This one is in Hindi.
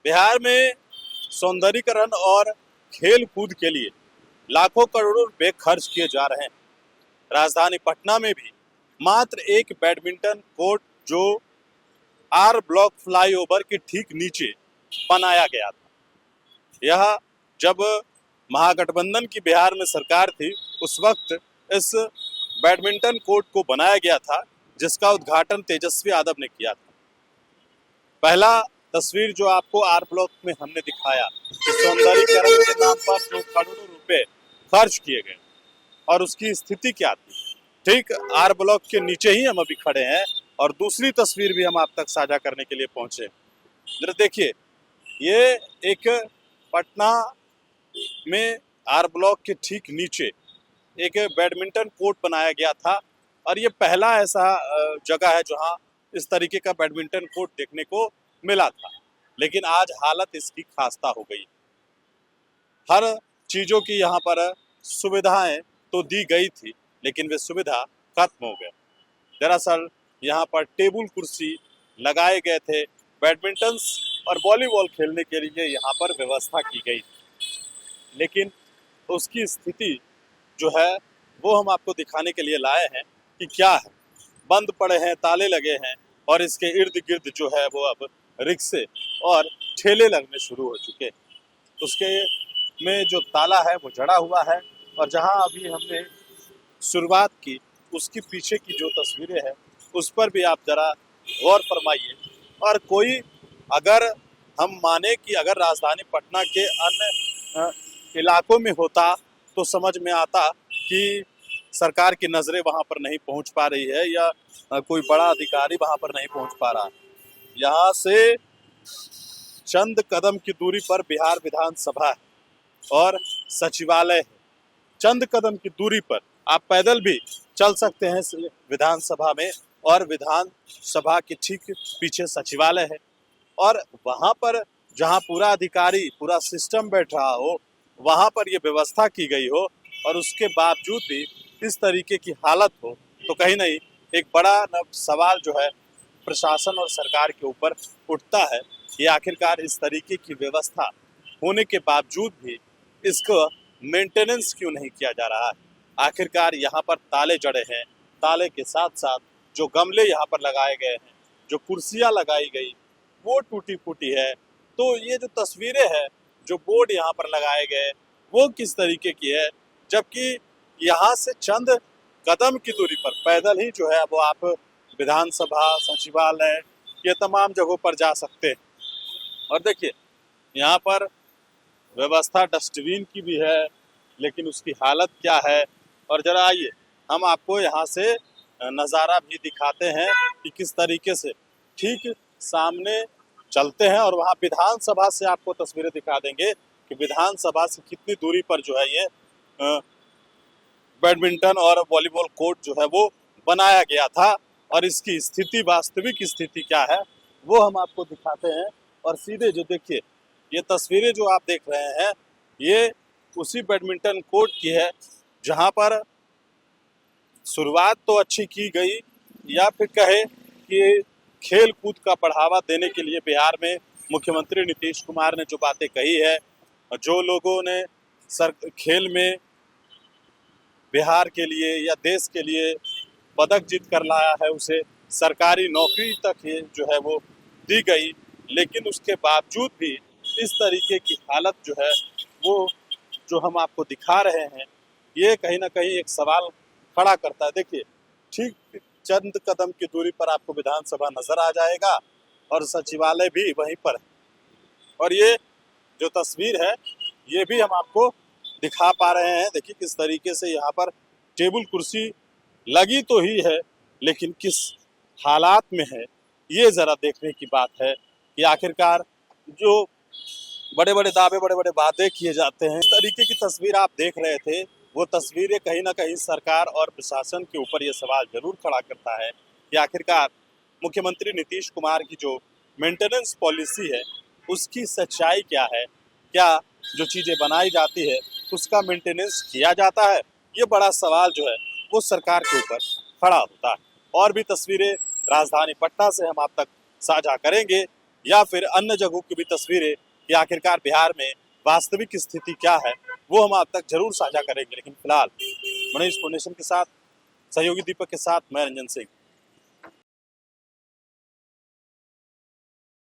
बिहार में सौंदर्यीकरण और खेल कूद के लिए लाखों करोड़ों रुपए खर्च किए जा रहे हैं। राजधानी पटना में भी मात्र एक बैडमिंटन कोर्ट जो आर ब्लॉक फ्लाईओवर के ठीक नीचे बनाया गया था। यह जब महागठबंधन की बिहार में सरकार थी उस वक्त इस बैडमिंटन कोर्ट को बनाया गया था, जिसका उद्घाटन तेजस्वी यादव ने किया था। पहला तस्वीर जो आपको आर ब्लॉक में हमने दिखाया कि सौंदर्यीकरण के नाम पर जो करोड़ों रुपए खर्च किए गए और उसकी स्थिति क्या थी, ठीक आर ब्लॉक के नीचे ही हम अभी खड़े हैं। और दूसरी तस्वीर भी हम आप तक साझा करने के लिए पहुंचे। जरा देखिए, ये एक पटना में आर ब्लॉक के ठीक नीचे एक बैडमिंटन कोर्ट बनाया गया था और ये पहला ऐसा जगह है जहां इस तरीके का बैडमिंटन कोर्ट देखने को मिला था। लेकिन आज हालत इसकी खास्ता हो गई। हर चीजों की यहाँ पर सुविधाएं तो दी गई थी, लेकिन वे सुविधा खत्म हो गए। दरअसल यहाँ पर टेबल कुर्सी लगाए गए थे, बैडमिंटन और वॉलीबॉल खेलने के लिए यहाँ पर व्यवस्था की गई, लेकिन उसकी स्थिति जो है वो हम आपको दिखाने के लिए लाए हैं कि क्या है। बंद पड़े हैं, ताले लगे हैं और इसके इर्द गिर्द जो है वो अब रिक्शे और ठेले लगने शुरू हो चुके हैं। उसके में जो ताला है वो जड़ा हुआ है और जहां अभी हमने शुरुआत की उसकी पीछे की जो तस्वीरें हैं उस पर भी आप जरा गौर फरमाइए। और कोई अगर हम माने कि अगर राजधानी पटना के अन्य इलाकों में होता तो समझ में आता कि सरकार की नज़रें वहां पर नहीं पहुंच पा रही है या कोई बड़ा अधिकारी वहां पर नहीं पहुंच पा रहा। यहाँ से चंद कदम की दूरी पर बिहार विधानसभा है और सचिवालय है। चंद कदम की दूरी पर आप पैदल भी चल सकते हैं विधानसभा में, और विधानसभा के ठीक पीछे सचिवालय है। और वहां पर जहां पूरा अधिकारी, पूरा सिस्टम बैठ रहा हो, वहां पर यह व्यवस्था की गई हो और उसके बावजूद भी इस तरीके की हालत हो, तो कहीं नहीं एक बड़ा सवाल जो है प्रशासन और सरकार के ऊपर उठता है कि आखिरकार इस तरीके की व्यवस्था होने के बावजूद भी इसको मेंटेनेंस क्यों नहीं किया जा रहा है। आखिरकार यहाँ पर ताले जड़े हैं, ताले के साथ साथ जो गमले यहाँ पर लगाए गए हैं, जो कुर्सियाँ लगाई गई वो टूटी फूटी है। तो ये जो तस्वीरें हैं, जो बोर्ड यहाँ पर लगाए गए वो किस तरीके की है, जबकि यहाँ से चंद कदम की दूरी पर पैदल ही जो है वो आप विधानसभा, सचिवालय, ये तमाम जगहों पर जा सकते हैं। और देखिए यहाँ पर व्यवस्था डस्टबिन की भी है, लेकिन उसकी हालत क्या है। और जरा आइए हम आपको यहाँ से नज़ारा भी दिखाते हैं कि किस तरीके से ठीक सामने चलते हैं और वहाँ विधानसभा से आपको तस्वीरें दिखा देंगे कि विधानसभा से कितनी दूरी पर जो है ये बैडमिंटन और वॉलीबॉल कोर्ट जो है वो बनाया गया था। और इसकी स्थिति, वास्तविक स्थिति क्या है वो हम आपको दिखाते हैं। और सीधे जो देखिए ये तस्वीरें जो आप देख रहे हैं ये उसी बैडमिंटन कोर्ट की है जहां पर शुरुआत तो अच्छी की गई, या फिर कहे कि खेल कूद का बढ़ावा देने के लिए बिहार में मुख्यमंत्री नीतीश कुमार ने जो बातें कही है, जो लोगों ने खेल में बिहार के लिए या देश के लिए पदक जीत कर लाया है उसे सरकारी नौकरी तक ही जो है वो दी गई, लेकिन उसके बावजूद भी इस तरीके की हालत जो है वो जो हम आपको दिखा रहे हैं ये कहीं ना कहीं एक सवाल खड़ा करता है। देखिए ठीक चंद कदम की दूरी पर आपको विधानसभा नजर आ जाएगा और सचिवालय भी वहीं पर है। और ये जो तस्वीर है ये भी हम आपको दिखा पा रहे हैं। देखिए किस तरीके से यहाँ पर टेबल कुर्सी लगी तो ही है, लेकिन किस हालात में है ये जरा देखने की बात है कि आखिरकार जो बड़े बड़े दावे, बड़े बड़े वादे किए जाते हैं, इस तरीके की तस्वीर आप देख रहे थे, वो तस्वीरें कहीं ना कहीं सरकार और प्रशासन के ऊपर ये सवाल जरूर खड़ा करता है कि आखिरकार मुख्यमंत्री नीतीश कुमार की जो मेंटेनेंस पॉलिसी है उसकी सच्चाई क्या है। क्या जो चीज़ें बनाई जाती है उसका मेंटेनेंस किया जाता है? ये बड़ा सवाल जो है वो सरकार के ऊपर खड़ा होता है। और भी तस्वीरें राजधानी पटना से हम आप तक साझा करेंगे। या फिर अन्य जगहों की भी तस्वीरें कि आखिरकार बिहार में वास्तविक स्थिति क्या है, वो हम आप तक जरूर साझा करेंगे। लेकिन फिलहाल मनीष पुनेशन के साथ, सहयोगी दीपक के साथ, मैं रंजन सिंह।